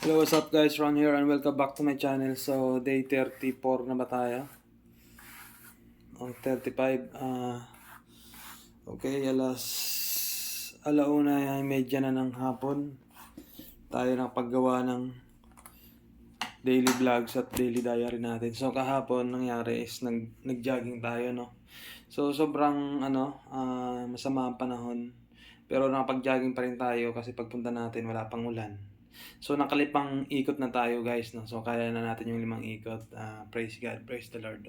Hello, what's up guys? Ron here and welcome back to my channel. So, day 34 na ba tayo? O 35. Okay, alauna ay medya na ng hapon. Tayo nakapaggawa ng daily vlogs at daily diary natin. So, kahapon nangyari is nag-jogging tayo, no? So, sobrang masama ang panahon. Pero nakapag-jogging pa rin tayo kasi pagpunta natin wala pang ulan. So nakalipang ikot na tayo guys, no? So kaya na natin yung 5 ikot. Praise God, praise the Lord.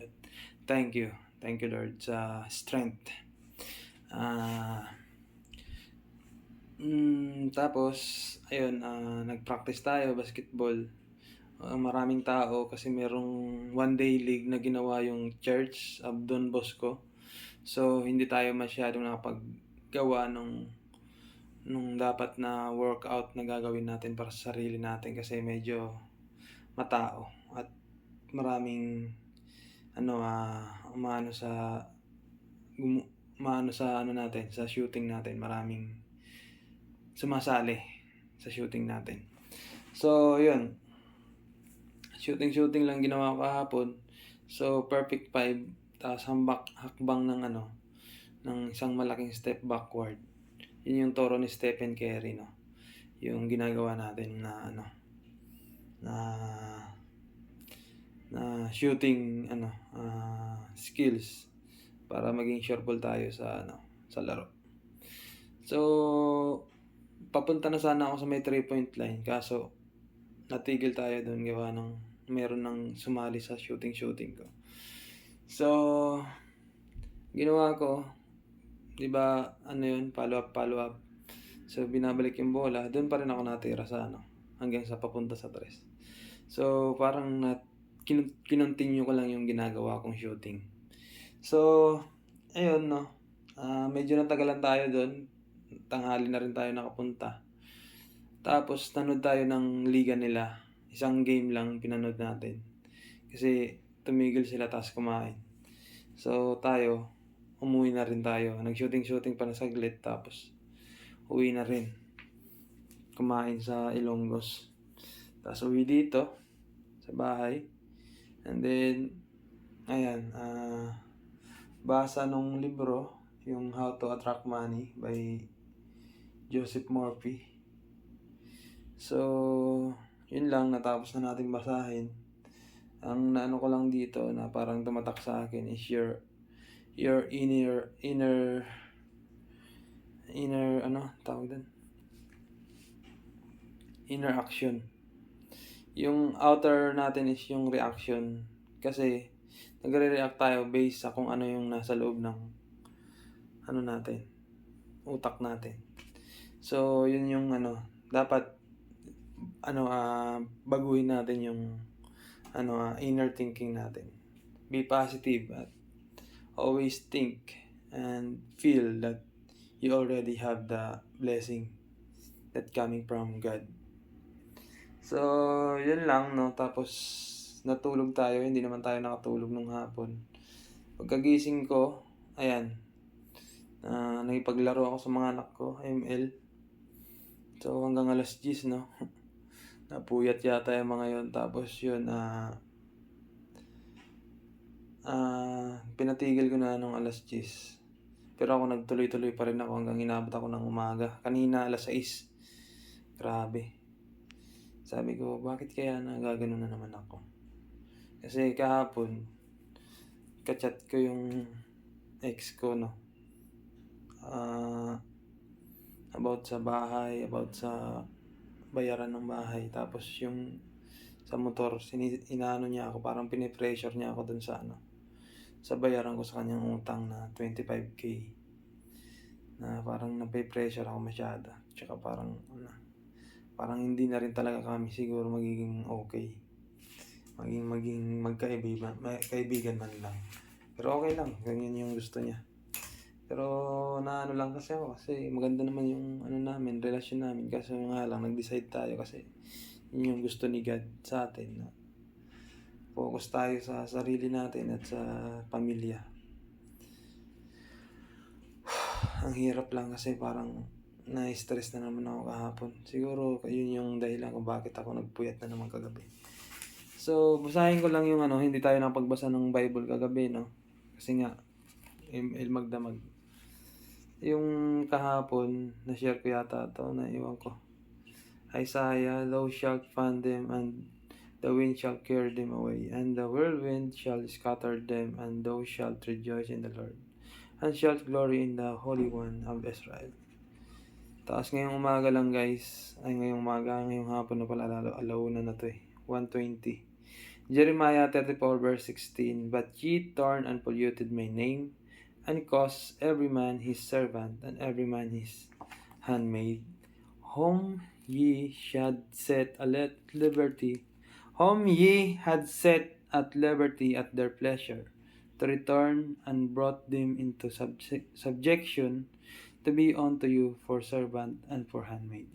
Thank you. Thank you Lord sa strength. Tapos ayun, nag-practice tayo basketball. Maraming tao kasi merong one day league na ginawa yung church of Don Bosco. So hindi tayo masyadong nakapaggawa nung dapat na workout na gagawin natin para sa sarili natin kasi medyo matao at maraming umano sa natin, sa shooting natin, maraming sumasali sa shooting natin. So yun, shooting lang ginawa ko kahapon. So perfect 5, tapos hakbang ng isang malaking step backward. Yun yung toro ni Stephen Curry, no? Yung ginagawa natin na shooting skills para maging sureball tayo sa laro. So papunta na sana ako sa may 3-point line kaso natigil tayo doon gawa ng meron ng sumali sa shooting ko. So ginawa ko, 'di ba, follow up. So binabalik yung bola, doon pa rin ako natira sa hanggang sa papunta sa 3. So parang kinontinue ko lang yung ginagawa kong shooting. So ayun, no. Medyo natagalan tayo doon. Tanghali na rin tayo nakapunta. Tapos nanood tayo ng liga nila. Isang game lang pinanood natin. Kasi tumigil sila tapos kumain. So tayo, umuwi na rin tayo. Nag-shooting pa na saglit tapos uwi na rin. Kumain sa Ilonggos. Tapos uwi dito sa bahay. And then ayan, basa nung libro, yung How to Attract Money by Joseph Murphy. So yun lang, natapos na natin basahin. Ang naano ko lang dito na parang tumatak sa akin is your inner tawag doon? Inner action. Yung outer natin is yung reaction. Kasi nagre-react tayo based sa kung ano yung nasa loob ng natin, utak natin. So yun yung dapat baguhin natin yung inner thinking natin. Be positive at always think and feel that you already have the blessing that coming from God. So yun lang, no. Tapos natulog tayo, hindi naman tayo nakatulog nung hapon. Pagkagising ko, ayan, nakipaglaro ako sa mga anak ko, ML. So hanggang alas 10, no. Napuyat yata yung mga yon. Tapos yun, pinatigil ko na nung alas 10. Pero ako nagtuloy-tuloy pa rin ako hanggang inabot ako ng umaga. Kanina alas 6. Grabe. Sabi ko, bakit kaya nagaganon na naman ako? Kasi kahapon, kachat ko yung ex ko, no. About sa bahay, about sa bayaran ng bahay. Tapos yung sa motor, inaano niya ako, parang pinipressure niya ako dun sa sa bayaran ko sa kanyang utang na 25K. Na parang nape-pressure ako masyado. Tsaka parang hindi na rin talaga kami siguro magiging okay. Maging kaibigan man lang. Pero okay lang, ganyan yung gusto niya. Pero lang kasi ako kasi maganda naman yung namin, relasyon namin. Kasi nga lang, nag-decide tayo kasi yun yung gusto ni God sa atin. Na focus tayo sa sarili natin at sa pamilya. Ang hirap lang kasi parang na-stress na naman ako kahapon. Siguro yun yung dahilan kung bakit ako nagpuyat na naman kagabi. So, basahin ko lang yung ano, hindi tayo nakapagbasa ng Bible kagabi, no? Kasi nga, magdamag. Yung kahapon, na-share ko yata ito, naiwan ko. Isaiah, thou shalt fan them, and the wind shall carry them away, and the whirlwind shall scatter them, and thou shalt rejoice in the Lord, and shalt glory in the Holy One of Israel. Tapos ngayong umaga lang guys, ngayong hapon na pala, alauna na to 1:20. Jeremiah 34 verse 16, but ye torn and polluted my name, and caused every man his servant, and every man his handmaid, whom ye had set at liberty, at their pleasure, to return, and brought them into subjection, to be unto you for servant and for handmaid.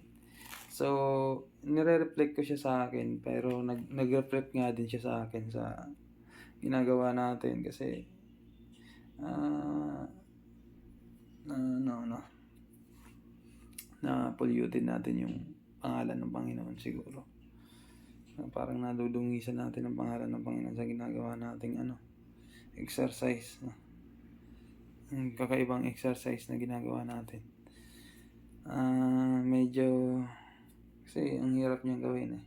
So, nire-reflect ko siya sa akin, pero nag-reflect nga din siya sa akin sa ginagawa natin kasi na polluted natin yung pangalan ng Panginoon siguro. Parang nadudungisan natin ang pangalan ng Panginoon sa ginagawa nating exercise. Yung kakaibang exercise na ginagawa natin. Medyo kasi ang hirap niyang gawin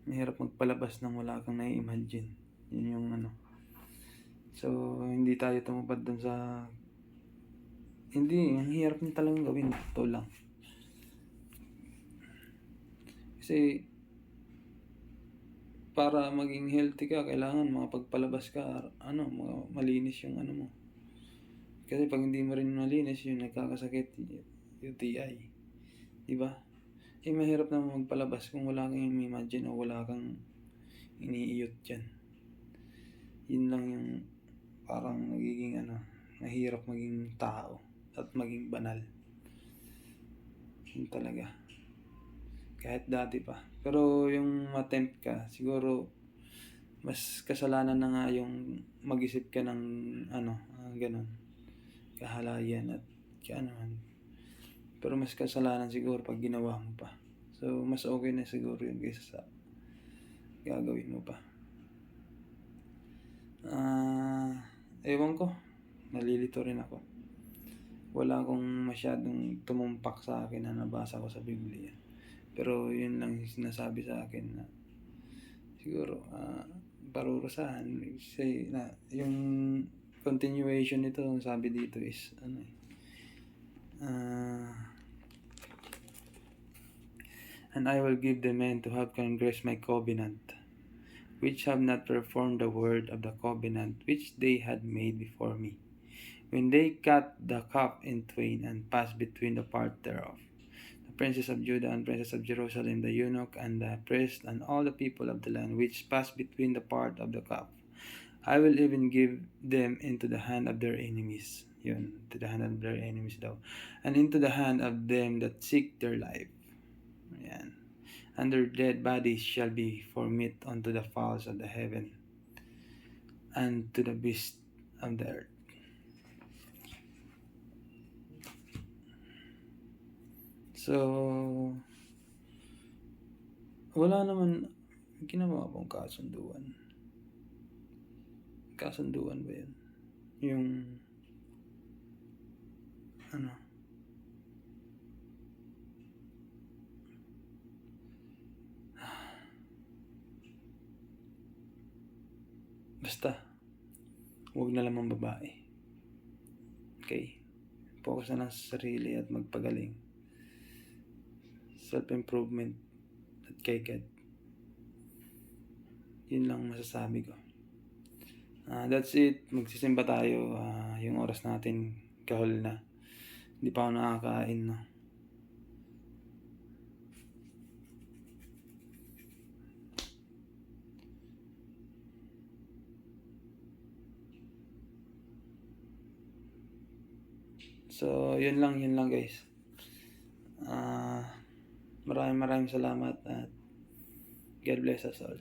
Mahirap magpalabas ng wala kang nai-imagine. Yun yung So, hindi tayo tumupad dun sa ang hirap niya talagang gawin. Ito lang. Kasi para maging healthy ka, kailangan makapagpalabas ka, malinis yung mo. Kasi pag hindi mo rin malinis, yung nagkakasakit, UTI. Diba? Mahirap naman magpalabas kung wala kang imagine o wala kang iniiyot dyan. Yun lang yung parang nagiging mahirap maging tao at maging banal. Yun talaga. Kahit dati pa. Pero yung attempt ka, siguro mas kasalanan na nga yung mag-isip ka ng ganun. Kahalayan at pero mas kasalanan siguro pag ginawa mo pa. So, mas okay na siguro yun kaysa sa gagawin mo pa. Ewan ko. Nalilito rin ako. Wala akong masyadong tumumpak sa akin na nabasa ko sa Biblia. Pero yun lang yung sinasabi sa akin na siguro parurusahan. Kasi yung continuation nito, sabi dito is and I will give the men to have transgressed my covenant, which have not performed the word of the covenant which they had made before me, when they cut the cup in twain and passed between the part thereof. The princes of Judah and princes of Jerusalem, the eunuch and the priest, and all the people of the land which passed between the part of the cup, I will even give them into the hand of their enemies. To the hand of their enemies daw. And into the hand of them that seek their life. Yan. And their dead bodies shall be for meat unto the fowls of the heaven, and to the beasts of the earth. So, wala naman ginawa akong kasunduan. Kasunduan ba yun? Yung basta huwag na lamang babae. Okay? Focus na lang sa sarili at magpagaling. Self-improvement at kay God. Yun lang masasabi ko. That's it. Magsisimba tayo. Yung oras natin kahol na. Hindi pa ako nakakain, no? So, yun lang guys. Maraming salamat at God bless us all.